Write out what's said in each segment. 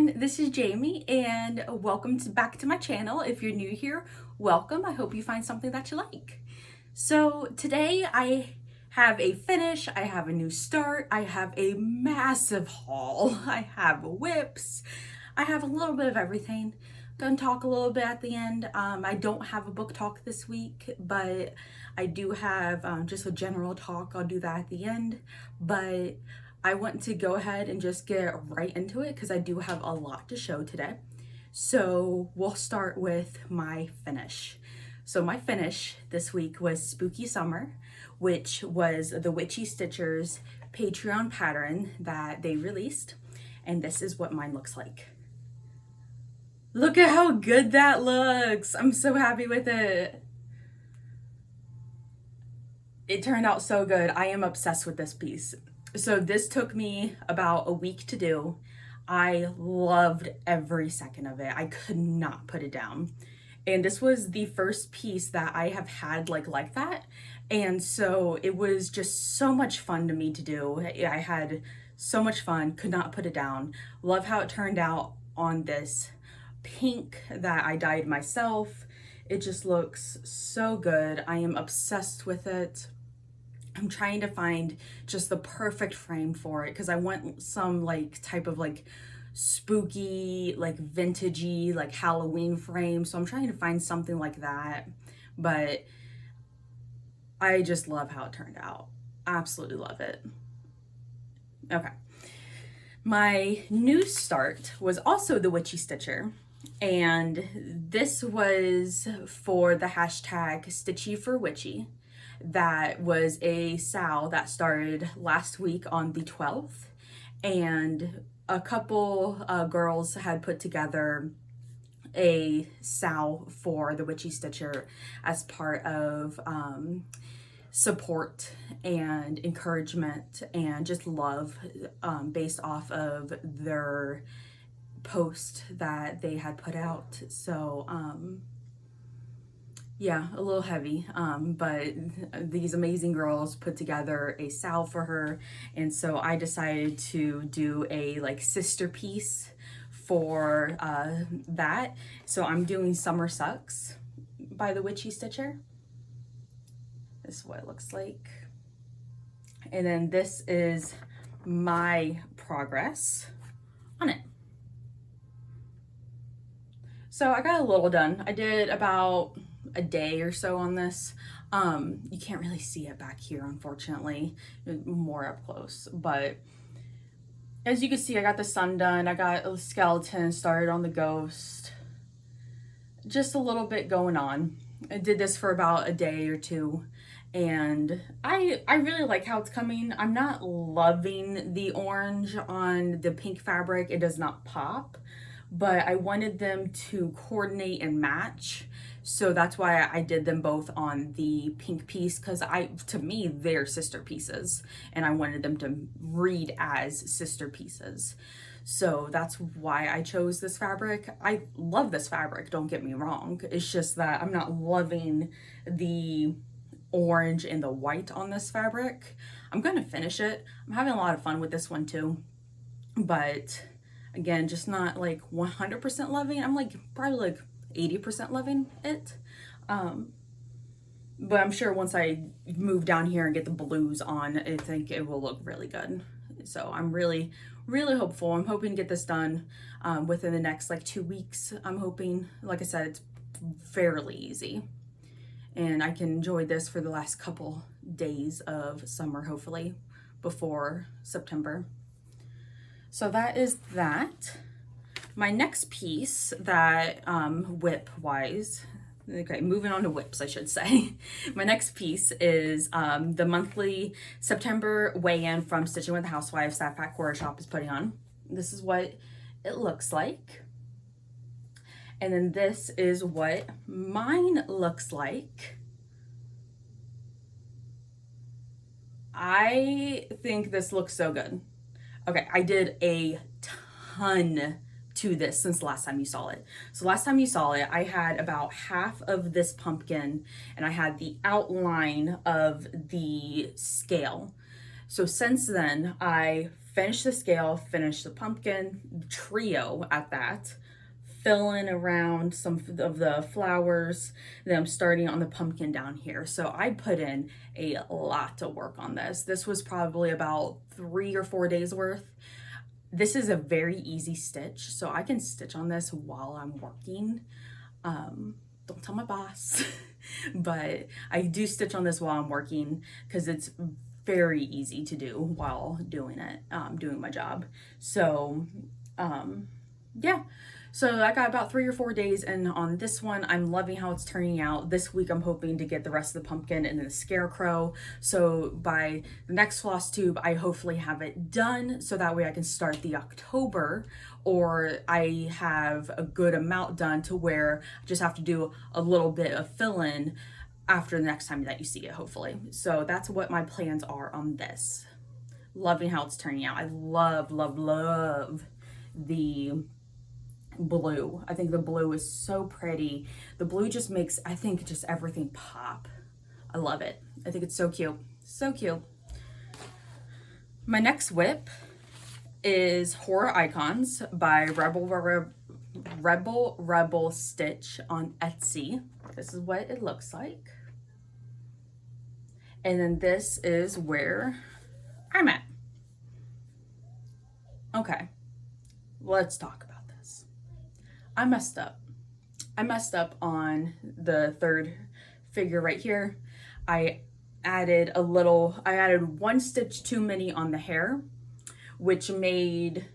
everyone, this is Jamie and welcome back to my channel. If you're new here, welcome. I hope you find something that you like. So today I have a finish, I have a new start, I have a massive haul, I have whips, I have a little bit of everything. Gonna talk a little bit at the end. I don't have a book talk this week, but I do have just a general talk. I'll do that at the end, but I want to go ahead and just get right into it because I do have a lot to show today. So we'll start with my finish. So my finish this week was Spooky Summer, which was the Witchy Stitchers Patreon pattern that they released. And this is what mine looks like. Look at how good that looks. I'm so happy with it. It turned out so good. I am obsessed with this piece. So this took me about a week to do. I loved every second of it. I could not put it down. And this was the first piece that I have had like that. And so it was just so much fun to me to do. I had so much fun, could not put it down. Love how it turned out on this pink that I dyed myself. It just looks so good. I am obsessed with it. I'm trying to find just the perfect frame for it because I want some type of spooky, vintagey, Halloween frame. So I'm trying to find something like that. But I just love how it turned out. Absolutely love it. Okay. My new start was also the Witchy Stitcher. And this was for the hashtag Stitchy for Witchy. That was a SAL that started last week on the 12th, and a couple girls had put together a SAL for the Witchy Stitcher as part of support and encouragement and just love based off of their post that they had put out. So yeah, a little heavy, but these amazing girls put together a SAL for her, and so I decided to do a sister piece for that. So I'm doing Summer Sucks by the Witchy Stitcher. This is what it looks like. And then this is my progress on it. So I got a little done. I did about a day or so on this. You can't really see it back here, unfortunately, more up close, but as you can see, I got the sun done. I got a skeleton started on the ghost, just a little bit going on. I did this for about a day or two, and I really like how it's coming. I'm not loving the orange on the pink fabric. It does not pop, but I wanted them to coordinate and match. So that's why I did them both on the pink piece, because to me, they're sister pieces, and I wanted them to read as sister pieces. So that's why I chose this fabric. I love this fabric, don't get me wrong. It's just that I'm not loving the orange and the white on this fabric. I'm gonna finish it. I'm having a lot of fun with this one too, but again, just not 100% loving. I'm probably 80% loving it. But I'm sure once I move down here and get the blues on, I think it will look really good. So I'm really, really hopeful. I'm hoping to get this done within the next 2 weeks. I'm hoping, like I said, it's fairly easy. And I can enjoy this for the last couple days of summer, hopefully, before September. So that is that. My next piece that whip-wise, okay, moving on to whips, I should say. My next piece is the monthly September weigh-in from Stitching with the Housewives that Fat Quarter Shop is putting on. This is what it looks like. And then this is what mine looks like. I think this looks so good. Okay, I did a ton to this since the last time you saw it. So last time you saw it, I had about half of this pumpkin and I had the outline of the scale. So since then, I finish the scale, finish the pumpkin trio at that, fill in around some of the flowers. Then I'm starting on the pumpkin down here. So I put in a lot of work on this. This was probably about 3 or 4 days worth. This is a very easy stitch, so I can stitch on this while I'm working. Don't tell my boss, but I do stitch on this while I'm working because it's very easy to do while doing it, doing my job. So yeah, so I got about 3 or 4 days in on this one. I'm loving how it's turning out. This week I'm hoping to get the rest of the pumpkin and the scarecrow. So by the next Flosstube, I hopefully have it done so that way I can start the October, or I have a good amount done to where I just have to do a little bit of fill-in after the next time that you see it, hopefully. So that's what my plans are on this. Loving how it's turning out. I love, love, love the blue. I think the blue is so pretty. The blue just makes, I think, just everything pop. I love it. I think it's so cute. So cute. My next whip is Horror Icons by RebelRebelStitch on Etsy. This is what it looks like. And then this is where I'm at. Okay, let's talk about this. I messed up. I messed up on the third figure right here. I added 1 stitch too many on the hair, which made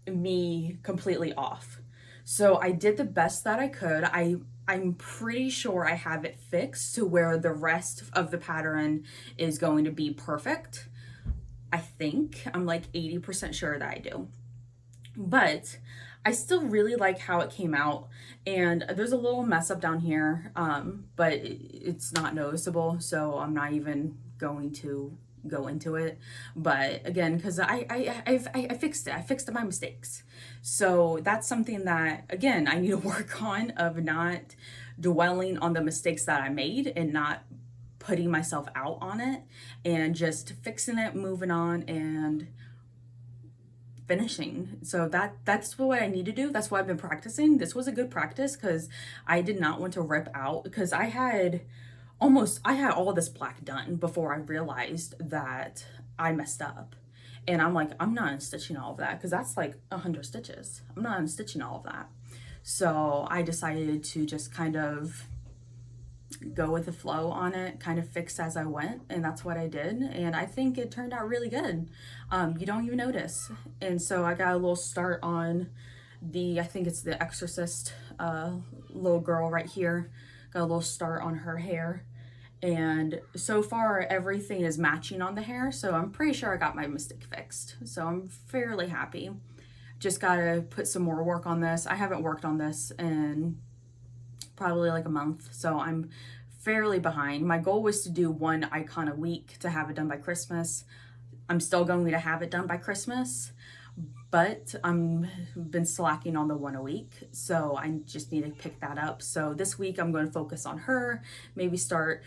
me completely off. So I did the best that I could. I'm pretty sure I have it fixed to where the rest of the pattern is going to be perfect. I think I'm like 80% sure that I do. But I still really like how it came out, and there's a little mess up down here, but it's not noticeable, so I'm not even going to go into it. But again, because I fixed it. I fixed my mistakes. So that's something that, again, I need to work on, of not dwelling on the mistakes that I made and not putting myself out on it, and just fixing it, moving on, and finishing. So that's what I need to do. That's what I've been practicing. This was a good practice because I did not want to rip out, because I had all this black done before I realized that I messed up. And I'm like, I'm not unstitching all of that because that's like 100 stitches. I'm not unstitching all of that. So I decided to just kind of go with the flow on it, kind of fix as I went, and that's what I did, and I think it turned out really good. You don't even notice. And so I got a little start on I think it's the Exorcist little girl right here. Got a little start on her hair, and so far everything is matching on the hair, so I'm pretty sure I got my mistake fixed, so I'm fairly happy. Just gotta put some more work on this. I haven't worked on this in probably like a month, so I'm fairly behind. My goal was to do 1 icon a week to have it done by Christmas. I'm still going to have it done by Christmas, but I'm been slacking on the 1 a week, so I just need to pick that up. So this week I'm going to focus on her, maybe start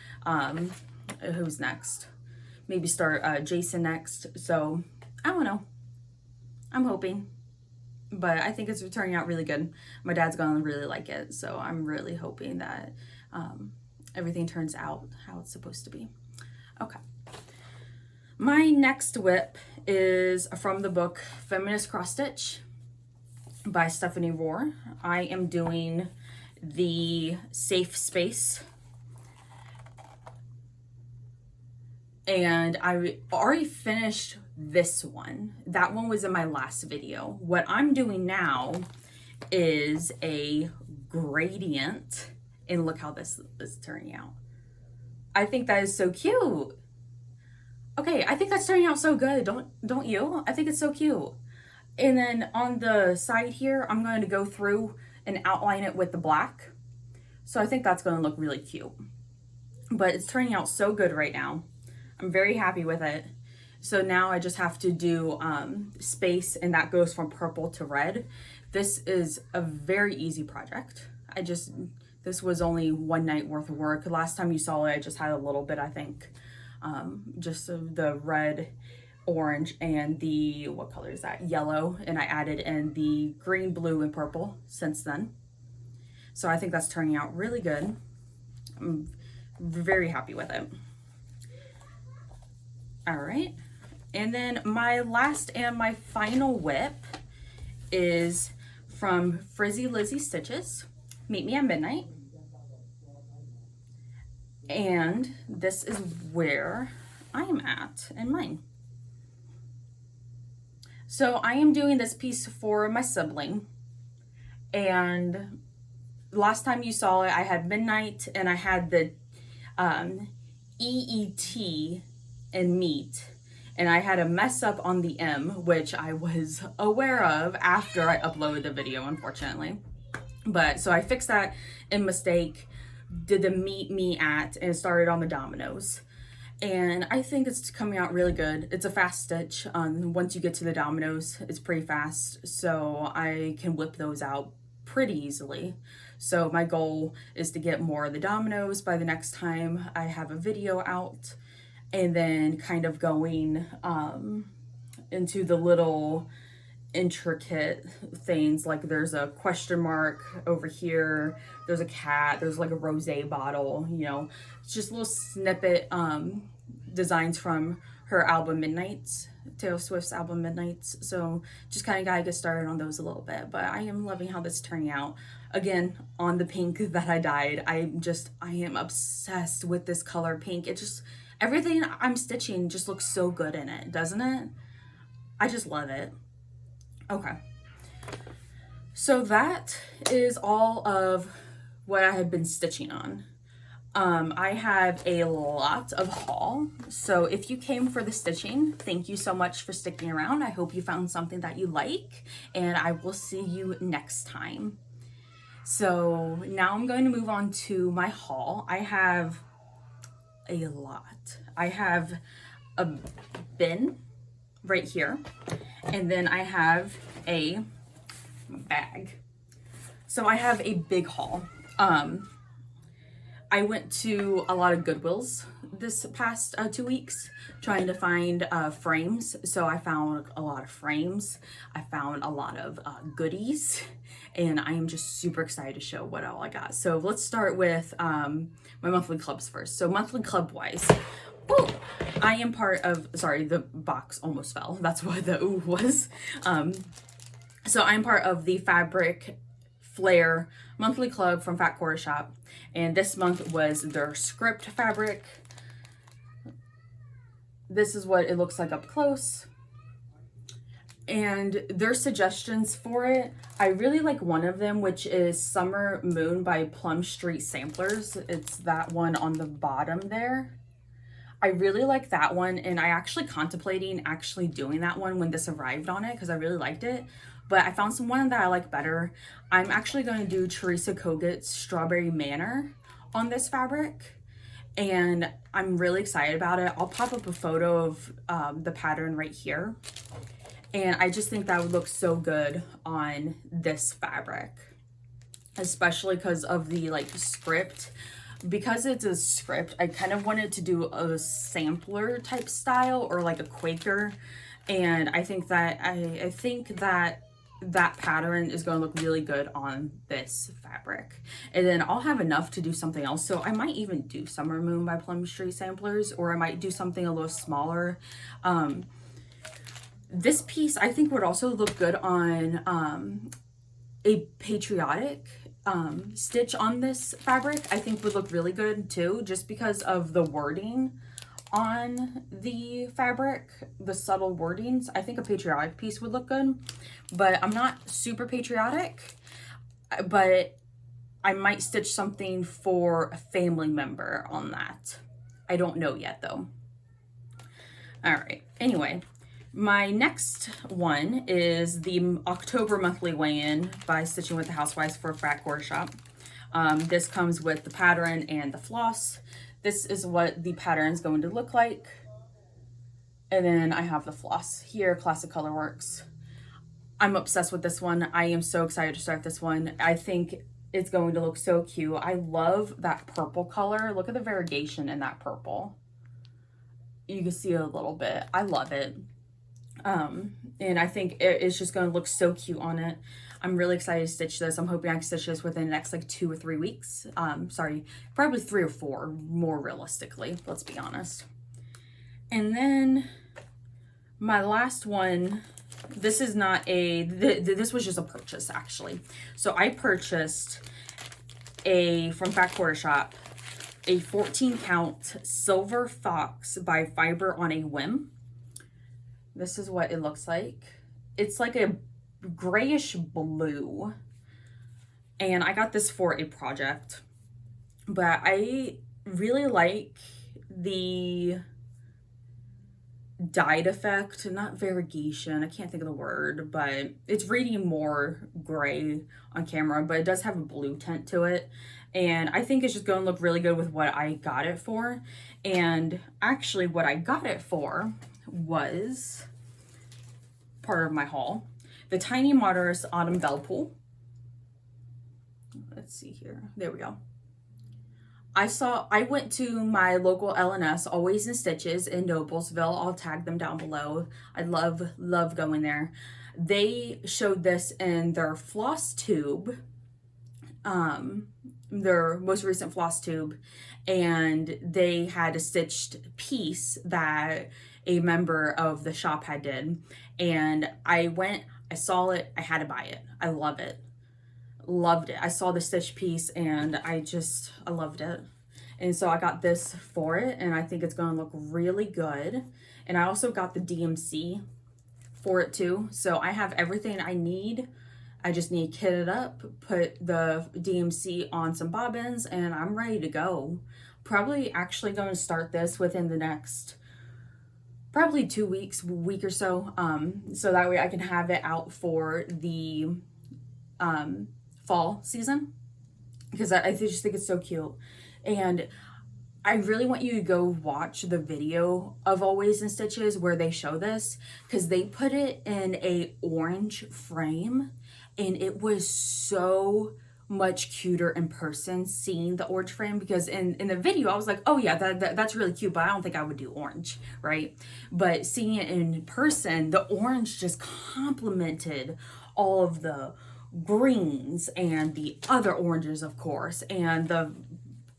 who's next, maybe start Jason next. So I don't know, I'm hoping, but I think it's turning out really good. My dad's gonna really like it, so I'm really hoping that everything turns out how it's supposed to be. Okay. My next whip is from the book Feminist Cross Stitch by Rohr. I am doing the Safe Space, and I already finished this one. That one was in my last video. What I'm doing now is a gradient, and look how this is turning out. I think that is so cute. Okay, I think that's turning out so good. Don't you? I think it's so cute. And then on the side here, I'm going to go through and outline it with the black. So I think that's going to look really cute. But it's turning out so good right now. I'm very happy with it. So now I just have to do space, and that goes from purple to red. This is a very easy project. This was only 1 night worth of work. Last time you saw it, I just had a little bit, I think. Just the red orange and the, what color is that? Yellow. And I added in the green, blue, and purple since then. So I think that's turning out really good. I'm very happy with it. All right. And then my last and my final whip is from FrizzyLizzieStitches, Meet Me at Midnight. And this is where I am at in mine. So I am doing this piece for my sibling, and last time you saw it, I had Midnight and I had the EET and meat, and I had a mess up on the M, which I was aware of after I uploaded the video, unfortunately. But so I fixed that in mistake, did the meet me at, and started on the dominoes. And I think it's coming out really good. It's a fast stitch. Once you get to the dominoes, it's pretty fast, so I can whip those out pretty easily. So my goal is to get more of the dominoes by the next time I have a video out, and then kind of going into the little intricate things, like there's a question mark over here, there's a cat, there's like a rosé bottle, you know, it's just little snippet designs from her album Midnights, Taylor Swift's album Midnights. So just kind of gotta get started on those a little bit, but I am loving how this is turning out. Again, on the pink that I dyed, I am obsessed with this color pink. It just, everything I'm stitching just looks so good in it, doesn't it? I just love it. Okay, so that is all of what I have been stitching on. I have a lot of haul, so if you came for the stitching, thank you so much for sticking around. I hope you found something that you like, and I will see you next time. So now I'm going to move on to my haul. I have a lot. I have a bin right here, and then I have a bag. So I have a big haul. I went to a lot of Goodwills this past 2 weeks trying to find frames. So I found a lot of frames. I found a lot of goodies, and I am just super excited to show what all I got. So let's start with my monthly clubs first. So monthly club wise, ooh, I am part of, sorry, the box almost fell. That's what the ooh was. So I'm part of the Fabric Flare monthly club from Fat Quarter Shop, and this month was their script fabric. This is what it looks like up close, and their suggestions for it, I really like one of them, which is Summer Moon by Plum Street Samplers. It's that one on the bottom there. I really like that one, and I actually contemplating actually doing that one when this arrived on it because I really liked it, but I found someone that I like better. I'm actually going to do Teresa Kogut's Strawberry Manor on this fabric, and I'm really excited about it. I'll pop up a photo of the pattern right here, and I just think that would look so good on this fabric, especially because of the like script. Because it's a script, I kind of wanted to do a sampler type style or like a Quaker, and I think that I think that that pattern is going to look really good on this fabric. And then I'll have enough to do something else, so I might even do Summer Moon by Plum Street Samplers, or I might do something a little smaller. This piece I think would also look good on a patriotic stitch on this fabric. I think would look really good too, just because of the wording on the fabric, the subtle wordings. I think a patriotic piece would look good, but I'm not super patriotic, but I might stitch something for a family member on that. I don't know yet though. All right, anyway, my next one is the October monthly weigh-in by Stitching with the Housewives for Fat Quarter Shop. This comes with the pattern and the floss. This is what the pattern is going to look like. And then I have the floss here, Classic Colorworks. I'm obsessed with this one. I am so excited to start this one. I think it's going to look so cute. I love that purple color. Look at the variegation in that purple. You can see it a little bit. I love it. And I think it's just going to look so cute on it. I'm really excited to stitch this. I'm hoping I can stitch this within the next like 2 or 3 weeks. Sorry, probably 3 or 4 more realistically, let's be honest. And then my last one, this is not a, this was just a purchase actually. So I purchased from Fat Quarter Shop, a 14 count Silver Fox by Fiber on a Whim. This is what it looks like. It's like a grayish blue. And I got this for a project. But I really like the dyed effect, not variegation, I can't think of the word, but it's reading more gray on camera, but it does have a blue tint to it. And I think it's just going to look really good with what I got it for. And actually what I got it for was part of my haul. The Tiny Modernist Autumn Bell Pool. Let's see here. There we go. I went to my local LNS, Always in Stitches in Noblesville. I'll tag them down below. I love going there. They showed this in their Flosstube, their most recent Flosstube, and they had a stitched piece that a member of the shop had did. And I went, I saw it, I had to buy it. I love it. Loved it. I saw the stitch piece and I loved it. And so I got this for it and I think it's going to look really good. And I also got the DMC for it too. So I have everything I need. I just need to kit it up, put the DMC on some bobbins, and I'm ready to go. Probably actually going to start this within the next probably 2 weeks, week or so. So that way I can have it out for the fall season, because I just think it's so cute. And I really want you to go watch the video of Always in Stitches where they show this, because they put it in a orange frame and it was so much cuter in person seeing the orange frame, because in the video I was like, oh yeah, that's really cute, but I don't think I would do orange, right? But seeing it in person, the orange just complemented all of the greens and the other oranges, of course, and the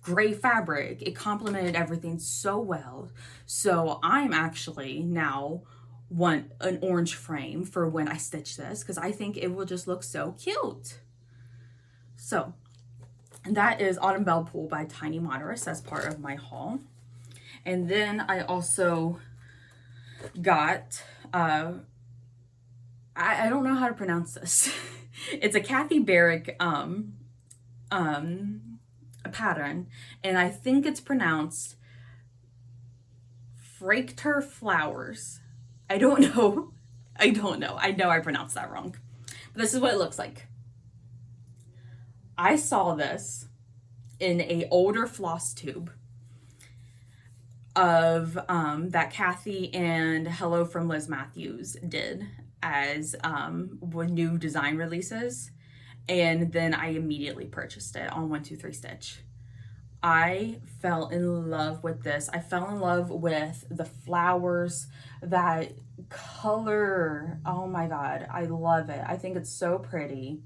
gray fabric. It complemented everything so well. So I'm actually now want an orange frame for when I stitch this, because I think it will just look so cute. So that is Autumn Bell Pool by Tiny Modernist as part of my haul. And then I also got I don't know how to pronounce this. It's a Kathy Barrick pattern, and I think it's pronounced Frachter Flowers. I don't know. I know I pronounced that wrong. But this is what it looks like. I saw this in a older Flosstube of that Kathy and Hello from Liz Matthews did as with new design releases, and then I immediately purchased it on 123 Stitch. I fell in love with this. I fell in love with the flowers, that color. Oh my god, I love it. I think it's so pretty.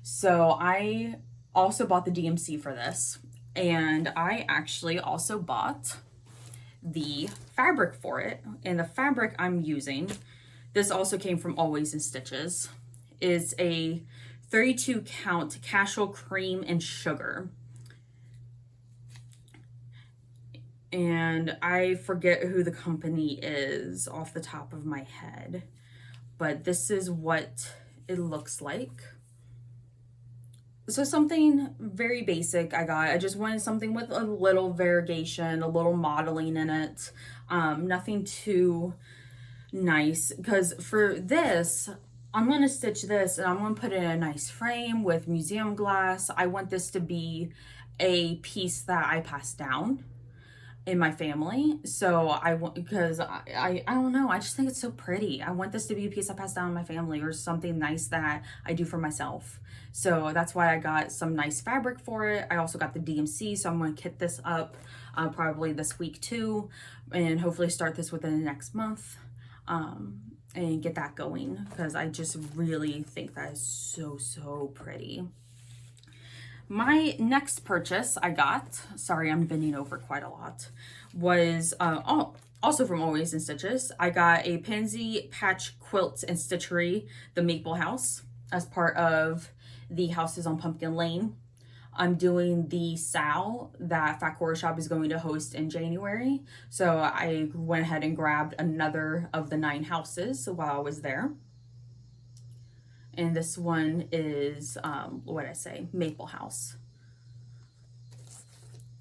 So I also bought the DMC for this, and I actually also bought the fabric for it. And the fabric I'm using, this also came from Always in Stitches, is a 32 count Casual Cream and Sugar. And I forget who the company is off the top of my head, but this is what it looks like. So something very basic I just wanted something with a little variegation, a little modeling in it. Nothing too nice, because for this, I'm going to stitch this and I'm going to put it in a nice frame with museum glass. I want this to be a piece that I pass down in my family. So I want, because I don't know, I just think it's so pretty. I want this to be a piece I pass down in my family, or something nice that I do for myself. So that's why I got some nice fabric for it. I also got the DMC, so I'm going to kit this up probably this week too, and hopefully start this within the next month. and get that going, because I just really think that is so, so pretty. My next purchase I got, sorry, I'm bending over quite a lot, was also from Always in Stitches. I got a Pansy Patch Quilt and Stitchery, the Maple House, as part of the Houses on Pumpkin Lane. I'm doing the SAL that Fat Quarter Shop is going to host in January. So I went ahead and grabbed another of the 9 houses while I was there. And this one is, what did I say? Maple House.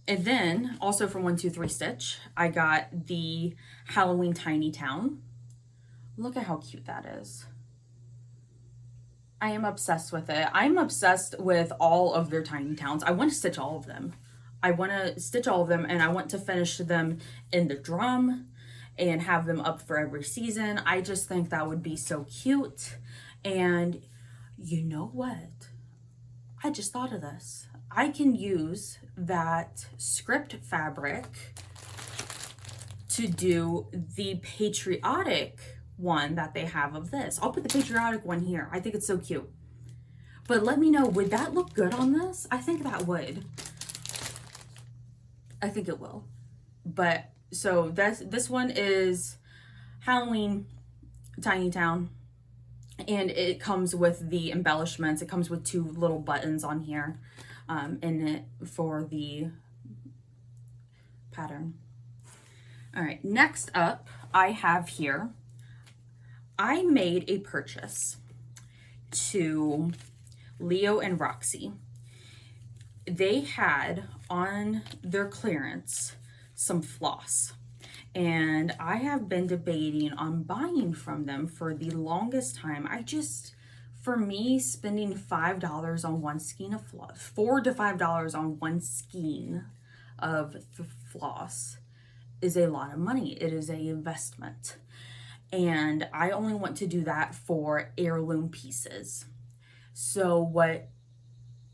And then, also from 123 Stitch, I got the Halloween Tiny Town. Look at how cute that is. I am obsessed with it. I'm obsessed with all of their tiny towns. I want to stitch all of them. I want to stitch all of them, and I want to finish them in the drum and have them up for every season. I just think that would be so cute. And you know what? I just thought of this. I can use that script fabric to do the patriotic one that they have of this. I'll put the patriotic one here. I think it's so cute. But let me know, would that look good on this? I think that would. I think it will. But so this one is Halloween Tiny Town, and it comes with the embellishments. It comes with 2 little buttons on here in it for the pattern. All right, next up I have here, I made a purchase to Leo and Roxy. They had on their clearance some floss, and I have been debating on buying from them for the longest time. For me, spending $5 on one skein of floss, $4 to $5 on one skein of floss is a lot of money. It is an investment. And I only want to do that for heirloom pieces. So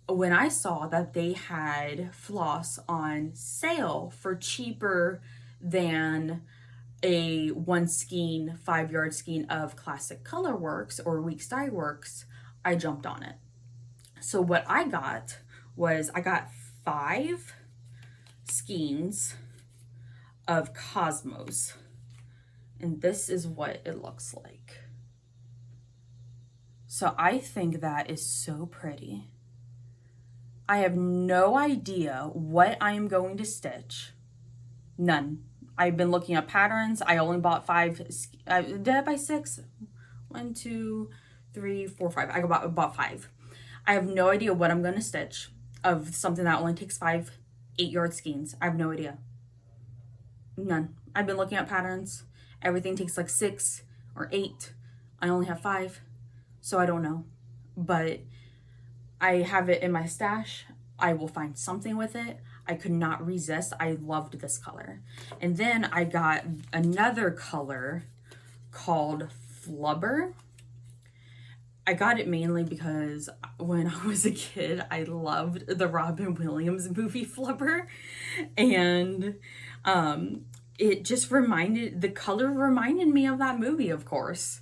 when I saw that they had floss on sale for cheaper than a 1 skein, 5-yard skein of Classic Colorworks or Weeks Dye Works, I jumped on it. So what I got was, I got 5 skeins of Cosmos. And this is what it looks like. So I think that is so pretty. I have no idea what I am going to stitch. None. I've been looking at patterns. I only bought 5. Did I buy 6? 1, 2, 3, 4, 5. I bought 5. I have no idea what I'm going to stitch of something that only takes 5 8-yard skeins. I have no idea. None. I've been looking at patterns. Everything takes like 6 or 8. I only have 5, so I don't know. But I have it in my stash. I will find something with it. I could not resist. I loved this color. And then I got another color called Flubber. I got it mainly because when I was a kid, I loved the Robin Williams movie Flubber. And it just the color reminded me of that movie, of course.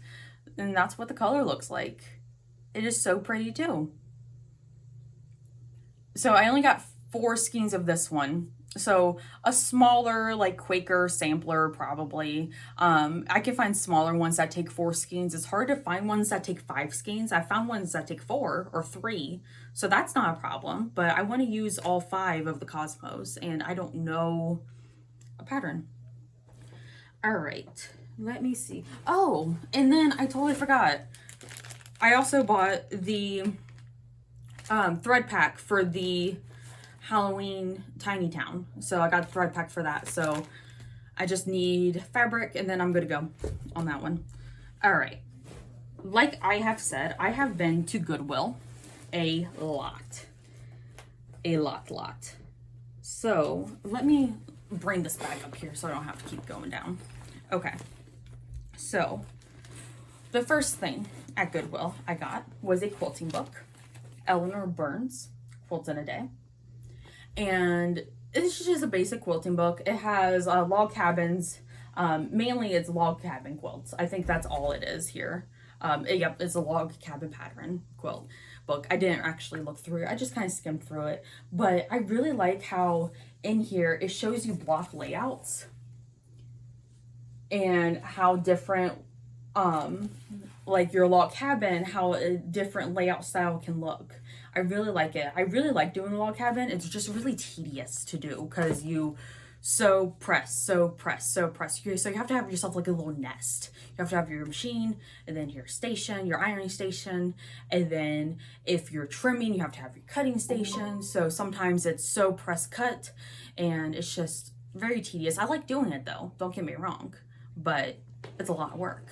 And that's what the color looks like. It is so pretty too. So I only got 4 skeins of this one. So a smaller, like Quaker sampler, probably. I can find smaller ones that take 4 skeins. It's hard to find ones that take 5 skeins. I found ones that take 4 or 3. So that's not a problem. But I want to use all 5 of the Cosmos, and I don't know a pattern. All right, let me see. Oh, and then I totally forgot. I also bought the thread pack for the Halloween Tiny Town. So I got a thread pack for that. So I just need fabric, and then I'm good to go on that one. All right. Like I have said, I have been to Goodwill a lot. So let me bring this back up here so I don't have to keep going down. Okay. So the first thing at Goodwill I got was a quilting book. Eleanor Burns, Quilts in a Day. And it's just a basic quilting book. It has log cabins, Mainly it's log cabin quilts. I think that's all it is here. Yep, it's a log cabin pattern quilt book. I didn't actually look through it. I just kind of skimmed through it. But I really like how in here it shows you block layouts and how different, like your log cabin, how a different layout style can look. I really like it. I really like doing a log cabin. It's just really tedious to do because you so press. So you have to have yourself like a little nest. You have to have your machine and then your station, your ironing station. And then if you're trimming, you have to have your cutting station. So sometimes it's so press cut and it's just very tedious. I like doing it though, don't get me wrong, but it's a lot of work.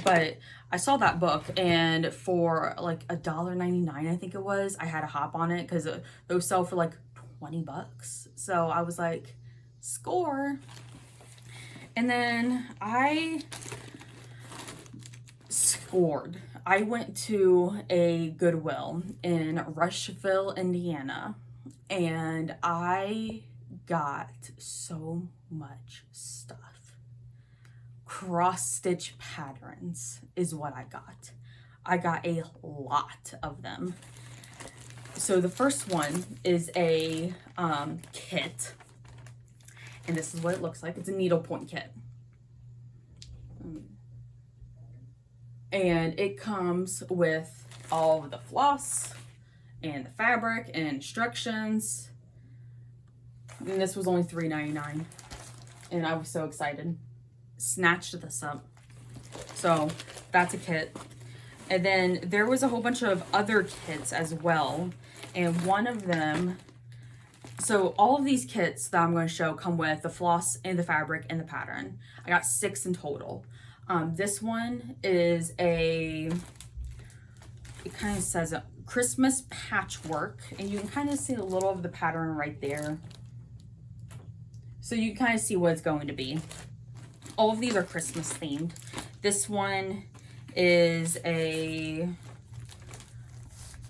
But I saw that book and for like $1.99, I think it was, I had to hop on it because those sell for like 20 bucks. So I was like, score. And then I scored. I went to a Goodwill in Rushville, Indiana, and I got so much stuff. Cross stitch patterns is what I got. I got a lot of them. So the first one is a kit, and this is what it looks like. It's a needlepoint kit, and it comes with all of the floss and the fabric and instructions, and this was only $3.99, and I was so excited. Snatched this up. So that's a kit. And then there was a whole bunch of other kits as well, and one of them, so all of these kits that I'm going to show come with the floss and the fabric and the pattern. I got 6 in total. This one is it kind of says a Christmas patchwork, and you can kind of see a little of the pattern right there, so you can kind of see what it's going to be. All of these are Christmas themed. This one is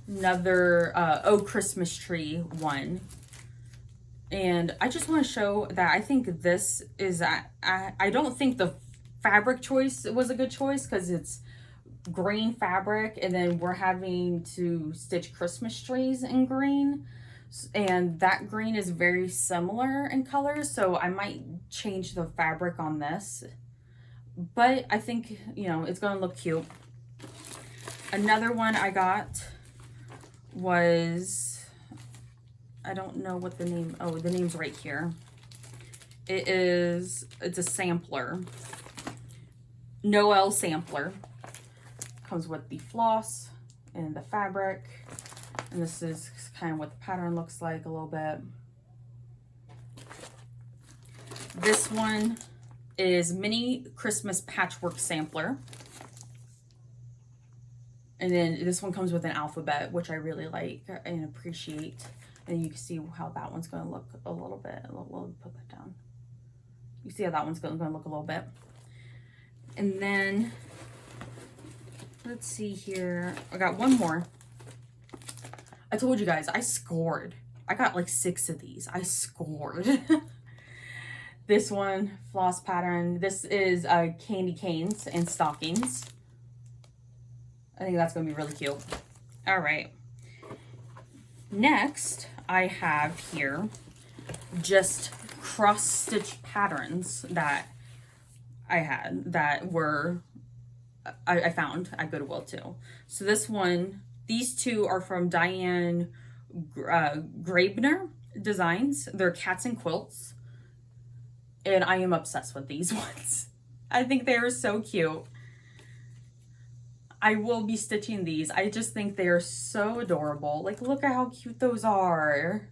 another Oh Christmas Tree one. And I just want to show that I think this is, I don't think the fabric choice was a good choice because it's green fabric and then we're having to stitch Christmas trees in green. And that green is very similar in color, so I might change the fabric on this, but I think, you know, it's gonna look cute. Another one I got was, I don't know what the name, oh, the name's right here. It's a sampler, Noel sampler. Comes with the floss and the fabric. And this is kind of what the pattern looks like a little bit. This one is Mini Christmas Patchwork Sampler. And then this one comes with an alphabet, which I really like and appreciate. And you can see how that one's going to look a little bit. We'll put that down. You see how that one's going to look a little bit. And then, let's see here. I got one more. I told you guys, I scored. I got like 6 of these. I scored. This one, floss pattern. This is candy canes and stockings. I think that's going to be really cute. All right. Next, I have here just cross stitch patterns that I had that were, I found at Goodwill too. So this one, these two are from Diane Grabner Designs. They're cats and quilts. And I am obsessed with these ones. I think they are so cute. I will be stitching these. I just think they are so adorable. Like, look at how cute those are.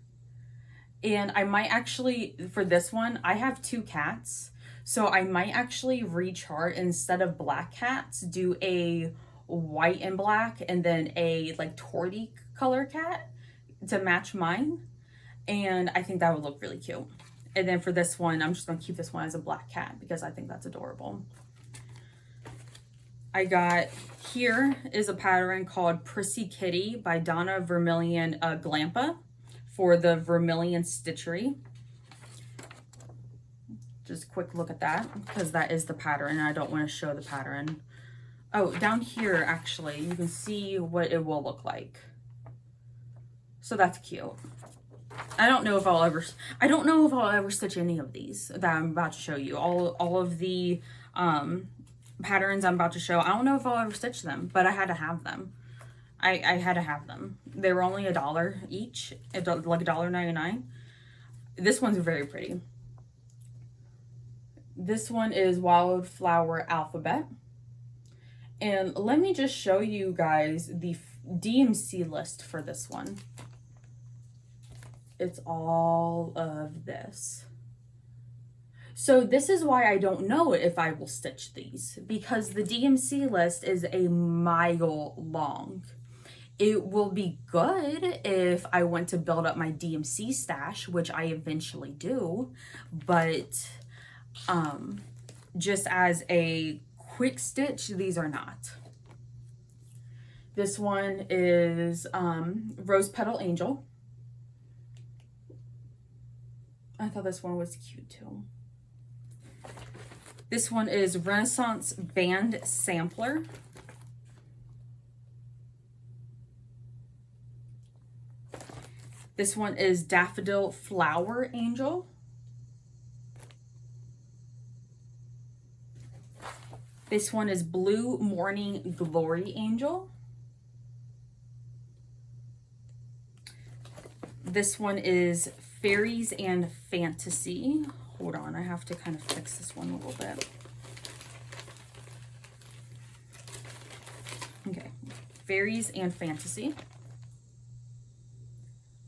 And I might actually, for this one, I have 2 cats. So I might actually rechart, instead of black cats, do a white and black and then a like torty color cat to match mine. And I think that would look really cute. And then for this one, I'm just going to keep this one as a black cat because I think that's adorable. I got, here is a pattern called Prissy Kitty by Donna Vermillion Glampa for the Vermillion Stitchery. Just quick look at that, because that is the pattern. I don't want to show the pattern. Oh, down here, actually, you can see what it will look like. So that's cute. I don't know if I'll ever stitch any of these that I'm about to show you. All of the patterns I'm about to show, I don't know if I'll ever stitch them, but I had to have them. I had to have them. They were only $1 each, like $1.99. This one's very pretty. This one is Wildflower Alphabet. And let me just show you guys the DMC list for this one. It's all of this. So this is why I don't know if I will stitch these, because the DMC list is a mile long. It will be good if I want to build up my DMC stash, which I eventually do, but just as a quick stitch, these are not. This one is Rose Petal Angel. I thought this one was cute too. This one is Renaissance Band Sampler. This one is Daffodil Flower Angel. This one is Blue Morning Glory Angel. This one is Fairies and Fantasy. Hold on, I have to kind of fix this one a little bit. Okay, Fairies and Fantasy.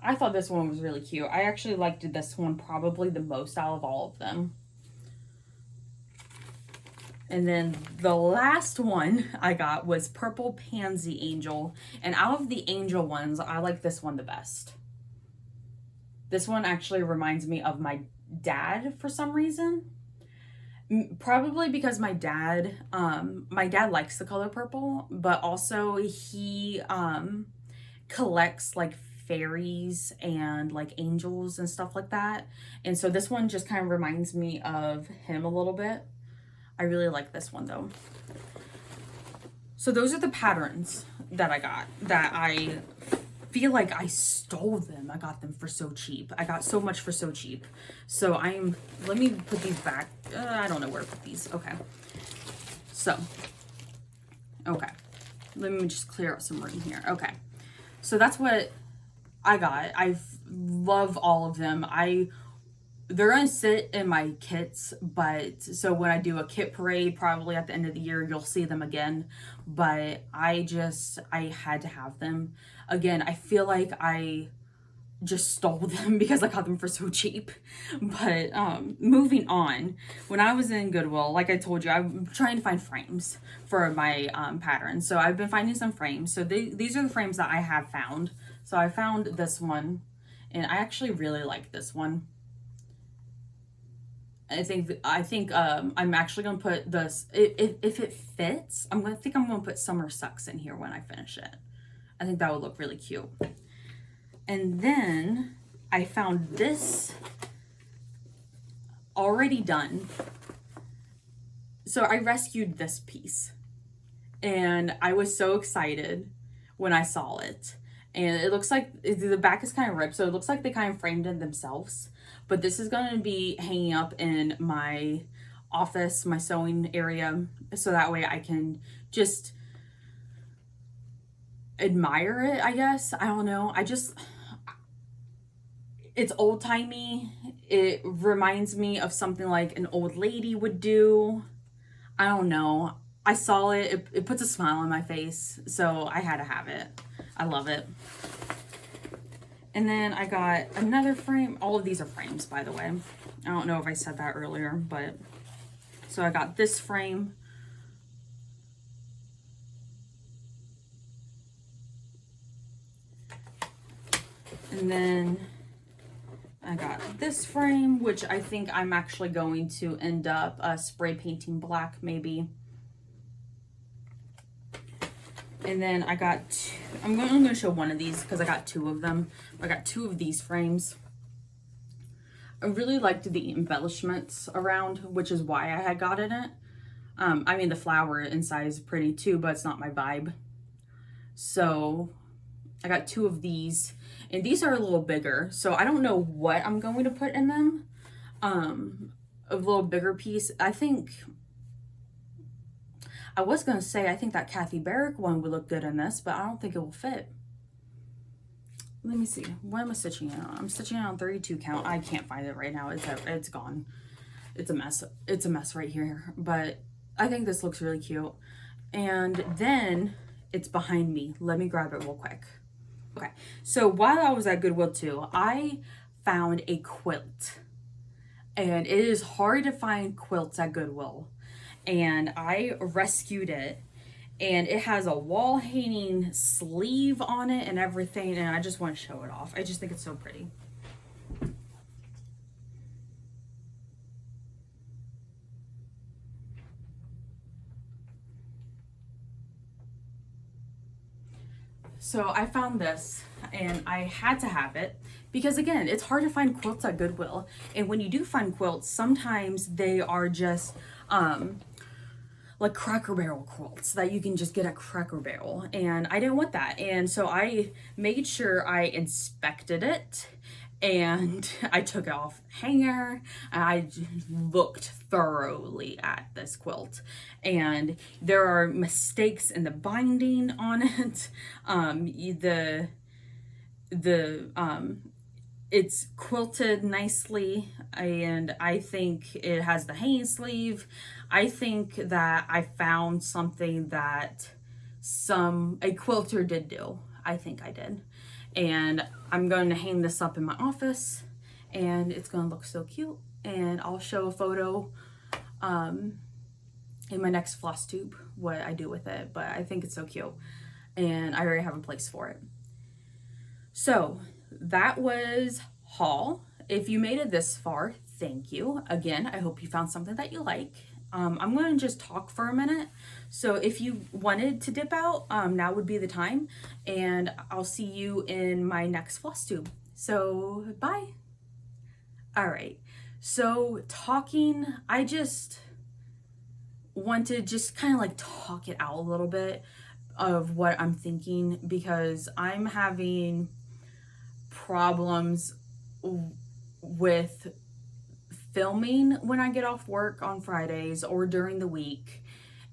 I thought this one was really cute. I actually liked this one probably the most out of all of them. And then the last one I got was Purple Pansy Angel. And out of the angel ones, I like this one the best. This one actually reminds me of my dad for some reason. Probably because my dad likes the color purple, but also he collects like fairies and like angels and stuff like that. And so this one just kind of reminds me of him a little bit. I really like this one though. So those are the patterns that I got, that I feel like I stole them. I got them for so cheap. I got so much for so cheap. So let me put these back. I don't know where to put these. Okay. So, okay. Let me just clear out some room here. Okay. So that's what I got. I love all of them. They're gonna sit in my kits, but so when I do a kit parade, probably at the end of the year, you'll see them again. But I had to have them. Again, I feel like I just stole them because I got them for so cheap. But moving on, when I was in Goodwill, like I told you, I'm trying to find frames for my patterns. So I've been finding some frames. So these are the frames that I have found. So I found this one, and I actually really like this one. I think I'm actually gonna put this, if it fits, I'm gonna put Summer Sucks in here when I finish it. I think that would look really cute. And then I found this already done. So I rescued this piece, and I was so excited when I saw it. And it looks like the back is kind of ripped, so it looks like they kind of framed it themselves. But this is going to be hanging up in my office, my sewing area, so that way I can just admire it, I guess. I don't know. It's old-timey. It reminds me of something like an old lady would do. I don't know. I saw it. It puts a smile on my face, so I had to have it. I love it. And then I got another frame. All of these are frames, by the way. I don't know if I said that earlier, but so I got this frame. And then I got this frame, which I think I'm actually going to end up spray painting black, maybe. And then I got I'm going to show one of these because I got two of them. I got two of these frames. I really liked the embellishments around, which is why I had gotten it. I mean, the flower inside is pretty too, but it's not my vibe. So I got 2 of these, and these are a little bigger, so I don't know what I'm going to put in them. A little bigger piece. I think, I was going to say, I think that Kathy Barrick one would look good in this, but I don't think it will fit. Let me see. What am I stitching it on? I'm stitching it on 32 count. I can't find it right now. It's gone. It's a mess. It's a mess right here. But I think this looks really cute. And then it's behind me. Let me grab it real quick. Okay. So while I was at Goodwill too, I found a quilt. And it is hard to find quilts at Goodwill. And I rescued it. And it has a wall hanging sleeve on it and everything. And I just want to show it off. I just think it's so pretty. So I found this and I had to have it because, again, it's hard to find quilts at Goodwill. And when you do find quilts, sometimes they are just like Cracker Barrel quilts that you can just get at Cracker Barrel, and I didn't want that. And so I made sure I inspected it, and I took it off hanger, and I looked thoroughly at this quilt, and there are mistakes in the binding on it. It's quilted nicely, and I think it has the hanging sleeve. I think that I found something that a quilter did do. I think I did. And I'm going to hang this up in my office, and it's going to look so cute. And I'll show a photo in my next Flosstube what I do with it, but I think it's so cute. And I already have a place for it. So that was haul. If you made it this far, thank you. Again, I hope you found something that you like. I'm going to just talk for a minute. So if you wanted to dip out, now would be the time. And I'll see you in my next Flosstube. So bye. All right. So talking, I just want to just kind of like talk it out a little bit of what I'm thinking, because I'm having problems with filming when I get off work on Fridays or during the week,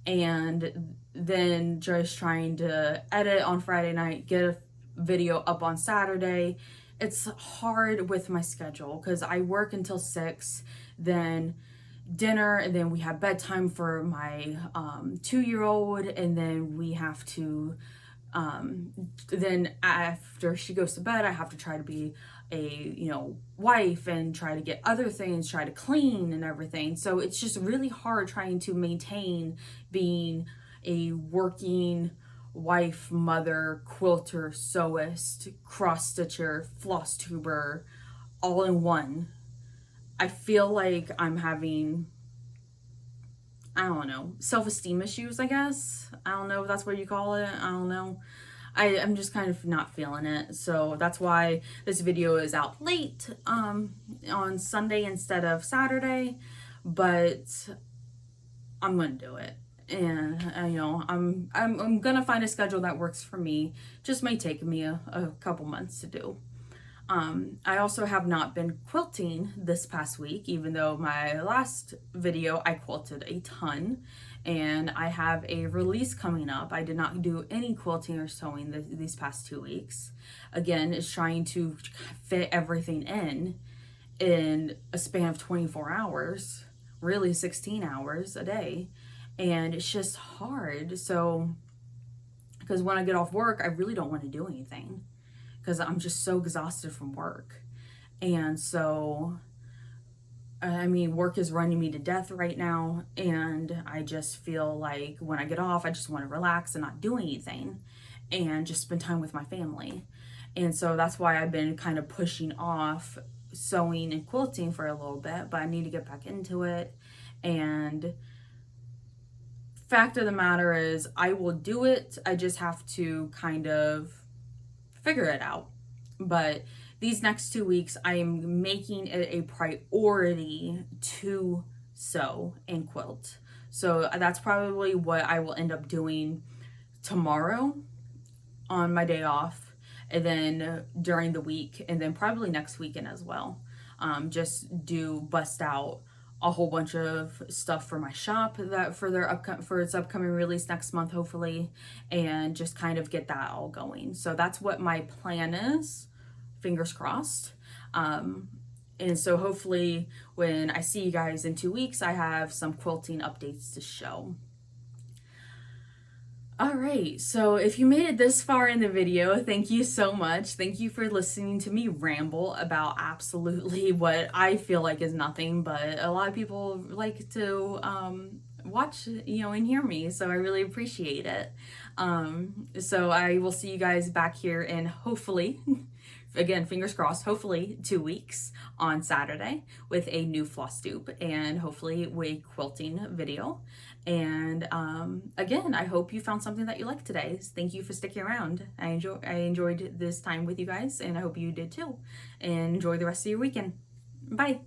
and then just trying to edit on Friday night, get a video up on Saturday. It's hard with my schedule because I work until 6, then dinner, and then we have bedtime for my 2-year-old, and then we have to then after she goes to bed, I have to try to be a wife and try to get other things, try to clean and everything. So it's just really hard trying to maintain being a working wife, mother, quilter, sewist, cross stitcher, floss tuber, all in one. I feel like I'm having, I don't know, self-esteem issues, I guess. I don't know if that's what you call it. I don't know. I'm just kind of not feeling it. So that's why this video is out late on Sunday instead of Saturday. But I'm going to do it. And, I'm going to find a schedule that works for me. Just may take me a couple months to do. I also have not been quilting this past week, even though my last video I quilted a ton, and I have a release coming up. I did not do any quilting or sewing these past 2 weeks. Again, it's trying to fit everything in a span of 24 hours, really 16 hours a day, and it's just hard. So, because when I get off work, I really don't want to do anything, because I'm just so exhausted from work. And so, I mean, work is running me to death right now, and I just feel like when I get off, I just want to relax and not do anything and just spend time with my family. And so that's why I've been kind of pushing off sewing and quilting for a little bit, but I need to get back into it. And fact of the matter is, I will do it. I just have to kind of figure it out. But these next 2 weeks, I am making it a priority to sew and quilt. So that's probably what I will end up doing tomorrow on my day off, and then during the week, and then probably next weekend as well. Just bust out a whole bunch of stuff for my shop that for its upcoming release next month, hopefully, and just kind of get that all going. So that's what my plan is. Fingers crossed. And so hopefully when I see you guys in 2 weeks, I have some quilting updates to show. All right, so if you made it this far in the video, thank you so much. Thank you for listening to me ramble about absolutely what I feel like is nothing, but a lot of people like to watch, and hear me, so I really appreciate it. So I will see you guys back here in hopefully, again, fingers crossed, hopefully 2 weeks on Saturday with a new Flosstube and hopefully a quilting video. And again, I hope you found something that you liked today. Thank you for sticking around. I enjoyed this time with you guys, and I hope you did too. And enjoy the rest of your weekend. Bye.